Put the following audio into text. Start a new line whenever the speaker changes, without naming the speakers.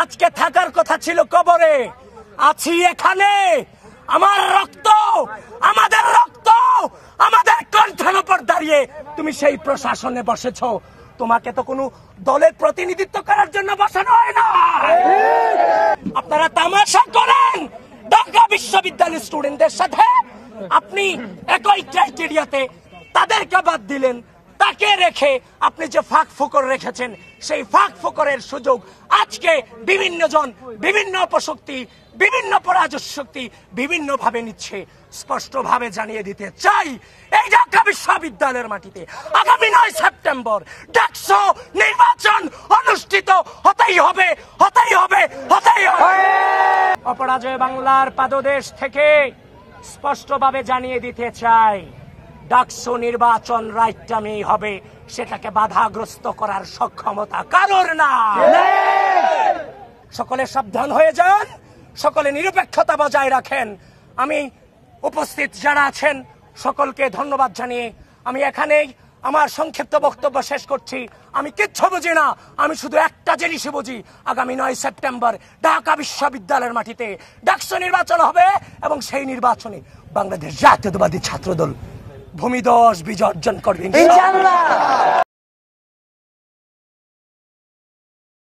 আজকে থাকার কথা ছিল কবরে, আছি এখানে। আমার রক্ত, আমাদের রক্ত, আমাদের কণ্ঠের উপর দাঁড়িয়ে তুমি সেই প্রশাসনে বসেছো। তোমাকে তো কোনো দলের প্রতিনিধিত্ব করার জন্য বসানো হয় না। আপনারা তামাশা করেন ঢাকা বিশ্ববিদ্যালয়ের স্টুডেন্টদের সাথে। আপনি একই ক্রাইটেরিয়াতে তাদেরকে বাদ দিলেন, তাকে রেখে আপনি যে ফাঁক ফোকর রেখেছেন সেই ফাঁক ফোকরের সুযোগ আজকে বিভিন্ন জন, বিভিন্ন অপশক্তি, বিভিন্ন পরাজয় শক্তি বিভিন্ন ভাবে নিচ্ছে। স্পষ্টভাবে জানিয়ে দিতে চাই, এই ঢাকা বিশ্ববিদ্যালয়ের মাটিতে আগামী 9 সেপ্টেম্বর ডাকসু নির্বাচন অনুষ্ঠিত হতেই হবে, হতেই হবে, হতেই হবে। অপরাজয় বাংলার পাদদেশ থেকে স্পষ্টভাবে জানিয়ে দিতে চাই, ডাকসু নির্বাচন রাইট টাইমেই হবে, সেটাকে বাধাগ্রস্ত করার সক্ষমতা কারোর না। সকলে সাবধান হয়ে যান, সকলে নিরপেক্ষতা বজায় রাখেন। আমি উপস্থিত যারা আছেন সকলকে ধন্যবাদ জানিয়ে আমি এখানেই আমার সংক্ষিপ্ত বক্তব্য শেষ করছি। আমি কিচ্ছু বুঝি না, আমি শুধু একটা জিনিসই বুঝি, আগামী 9 সেপ্টেম্বর ঢাকা বিশ্ববিদ্যালয়ের মাটিতে ডাকসু নির্বাচন হবে এবং সেই নির্বাচনে বাংলাদেশ জাতীয়তাবাদী ছাত্রদল ভূমিধস বিজয় অর্জন করবে ইনশাআল্লাহ।